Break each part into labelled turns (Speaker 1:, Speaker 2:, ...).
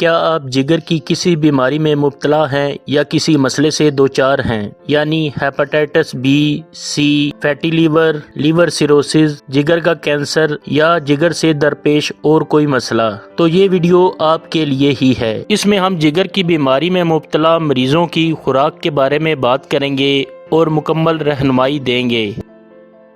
Speaker 1: کیا آپ جگر کی کسی بیماری میں مبتلا ہیں یا کسی مسئلے سے دوچار ہیں، یعنی hepatitis B, C, fatty liver, liver cirrhosis, جگر کا کینسر یا جگر سے درپیش اور کوئی مسئلہ، تو یہ ویڈیو آپ کے لیے ہی ہے۔ اس میں ہم جگر کی بیماری میں مبتلا مریضوں کی خوراک کے بارے میں بات کریں گے اور مکمل رہنمائی دیں گے۔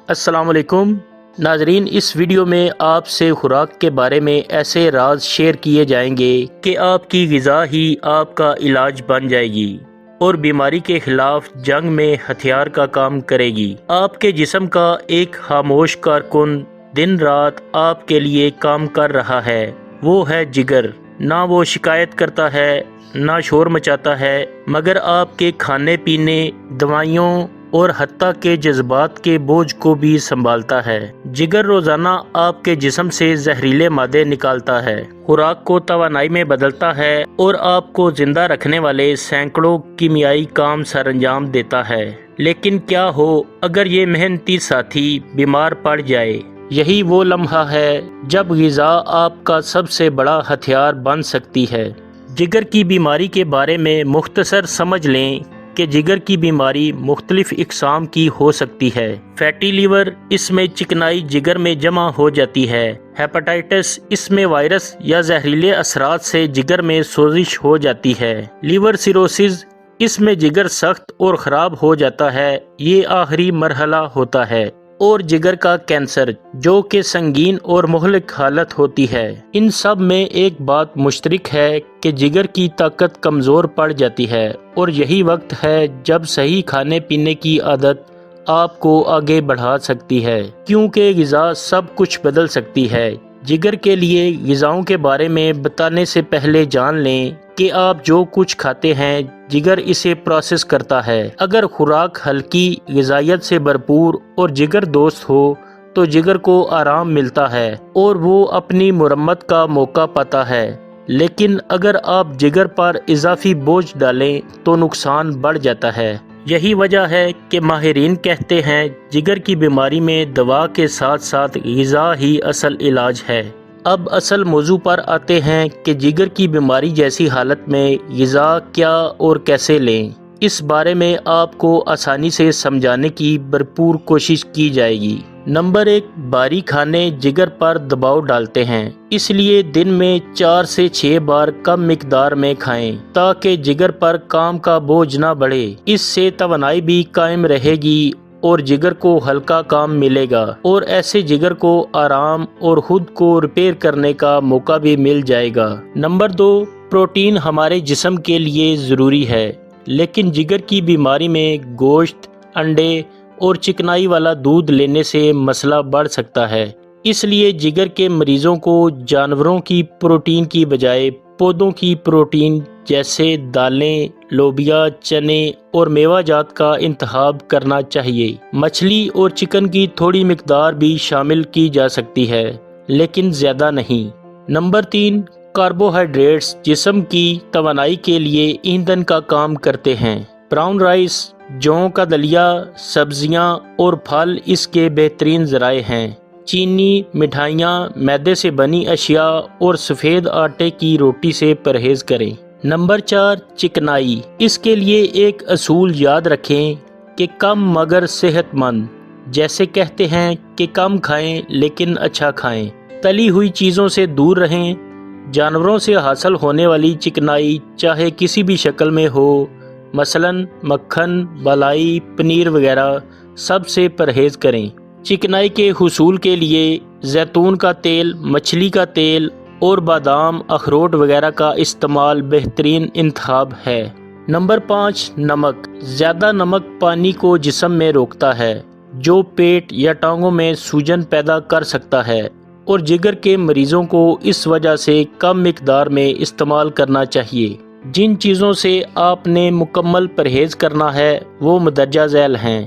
Speaker 1: السلام علیکم ناظرین، اس ویڈیو میں آپ سے خوراک کے بارے میں ایسے راز شیئر کیے جائیں گے کہ آپ کی غذا ہی آپ کا علاج بن جائے گی اور بیماری کے خلاف جنگ میں ہتھیار کا کام کرے گی۔ آپ کے جسم کا ایک خاموش کارکن دن رات آپ کے لیے کام کر رہا ہے، وہ ہے جگر۔ نہ وہ شکایت کرتا ہے، نہ شور مچاتا ہے، مگر آپ کے کھانے پینے، دوائیوں اور حتیٰ کہ جذبات کے بوجھ کو بھی سنبھالتا ہے۔ جگر روزانہ آپ کے جسم سے زہریلے مادے نکالتا ہے، خوراک کو توانائی میں بدلتا ہے اور آپ کو زندہ رکھنے والے سینکڑوں کیمیائی کام سر انجام دیتا ہے۔ لیکن کیا ہو اگر یہ محنتی ساتھی بیمار پڑ جائے؟ یہی وہ لمحہ ہے جب غذا آپ کا سب سے بڑا ہتھیار بن سکتی ہے۔ جگر کی بیماری کے بارے میں مختصر سمجھ لیں کہ جگر کی بیماری مختلف اقسام کی ہو سکتی ہے۔ فیٹی لیور، اس میں چکنائی جگر میں جمع ہو جاتی ہے۔ ہیپاٹائٹس، اس میں وائرس یا زہریلے اثرات سے جگر میں سوزش ہو جاتی ہے۔ لیور سیروسز، اس میں جگر سخت اور خراب ہو جاتا ہے، یہ آخری مرحلہ ہوتا ہے۔ اور جگر کا کینسر، جو کہ سنگین اور مہلک حالت ہوتی ہے۔ ان سب میں ایک بات مشترک ہے کہ جگر کی طاقت کمزور پڑ جاتی ہے، اور یہی وقت ہے جب صحیح کھانے پینے کی عادت آپ کو آگے بڑھا سکتی ہے، کیونکہ غذا سب کچھ بدل سکتی ہے۔ جگر کے لیے غذاؤں کے بارے میں بتانے سے پہلے جان لیں کہ آپ جو کچھ کھاتے ہیں جگر اسے پروسیس کرتا ہے۔ اگر خوراک ہلکی، غذائیت سے بھرپور اور جگر دوست ہو تو جگر کو آرام ملتا ہے اور وہ اپنی مرمت کا موقع پاتا ہے، لیکن اگر آپ جگر پر اضافی بوجھ ڈالیں تو نقصان بڑھ جاتا ہے۔ یہی وجہ ہے کہ ماہرین کہتے ہیں جگر کی بیماری میں دوا کے ساتھ ساتھ غذا ہی اصل علاج ہے۔ اب اصل موضوع پر آتے ہیں کہ جگر کی بیماری جیسی حالت میں غذا کیا اور کیسے لیں۔ اس بارے میں آپ کو آسانی سے سمجھانے کی بھرپور کوشش کی جائے گی۔ نمبر 1، بھاری کھانے جگر پر دباؤ ڈالتے ہیں، اس لیے دن میں 4 سے 6 بار کم مقدار میں کھائیں تاکہ جگر پر کام کا بوجھ نہ بڑھے۔ اس سے توانائی بھی قائم رہے گی اور جگر کو ہلکا کام ملے گا، اور ایسے جگر کو آرام اور خود کو ریپیئر کرنے کا موقع بھی مل جائے گا۔ نمبر 2، پروٹین ہمارے جسم کے لیے ضروری ہے، لیکن جگر کی بیماری میں گوشت، انڈے اور چکنائی والا دودھ لینے سے مسئلہ بڑھ سکتا ہے۔ اس لیے جگر کے مریضوں کو جانوروں کی پروٹین کی بجائے پودوں کی پروٹین جیسے دالیں، لوبیا، چنے اور میوہ جات کا انتخاب کرنا چاہیے۔ مچھلی اور چکن کی تھوڑی مقدار بھی شامل کی جا سکتی ہے، لیکن زیادہ نہیں۔ نمبر 3، کاربوہائیڈریٹس جسم کی توانائی کے لیے ایندھن کا کام کرتے ہیں۔ براؤن رائس، جوں کا دلیا، سبزیاں اور پھل اس کے بہترین ذرائع ہیں۔ چینی، مٹھائیاں، میدے سے بنی اشیاء اور سفید آٹے کی روٹی سے پرہیز کریں۔ نمبر 4، چکنائی، اس کے لیے ایک اصول یاد رکھیں کہ کم مگر صحت مند، جیسے کہتے ہیں کہ کم کھائیں لیکن اچھا کھائیں۔ تلی ہوئی چیزوں سے دور رہیں۔ جانوروں سے حاصل ہونے والی چکنائی چاہے کسی بھی شکل میں ہو، مثلاً مکھن، بالائی، پنیر وغیرہ، سب سے پرہیز کریں۔ چکنائی کے حصول کے لیے زیتون کا تیل، مچھلی کا تیل اور بادام، اخروٹ وغیرہ کا استعمال بہترین انتخاب ہے۔ نمبر 5، نمک، زیادہ نمک پانی کو جسم میں روکتا ہے، جو پیٹ یا ٹانگوں میں سوجن پیدا کر سکتا ہے، اور جگر کے مریضوں کو اس وجہ سے کم مقدار میں استعمال کرنا چاہیے۔ جن چیزوں سے آپ نے مکمل پرہیز کرنا ہے وہ مندرجہ ذیل ہیں۔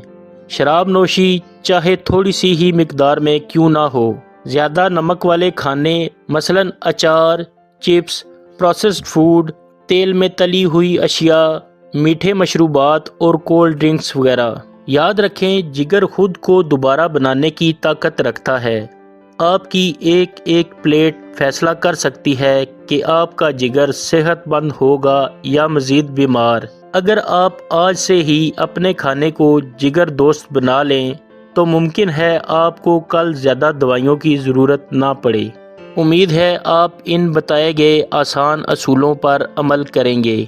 Speaker 1: شراب نوشی چاہے تھوڑی سی ہی مقدار میں کیوں نہ ہو، زیادہ نمک والے کھانے مثلاً اچار، چپس، پروسیسڈ فوڈ، تیل میں تلی ہوئی اشیاء، میٹھے مشروبات اور کولڈ ڈرنکس وغیرہ۔ یاد رکھیں جگر خود کو دوبارہ بنانے کی طاقت رکھتا ہے، آپ کی ایک ایک پلیٹ فیصلہ کر سکتی ہے کہ آپ کا جگر صحت مند ہوگا یا مزید بیمار۔ اگر آپ آج سے ہی اپنے کھانے کو جگر دوست بنا لیں تو ممکن ہے آپ کو کل زیادہ دوائیوں کی ضرورت نہ پڑے۔ امید ہے آپ ان بتائے گئے آسان اصولوں پر عمل کریں گے۔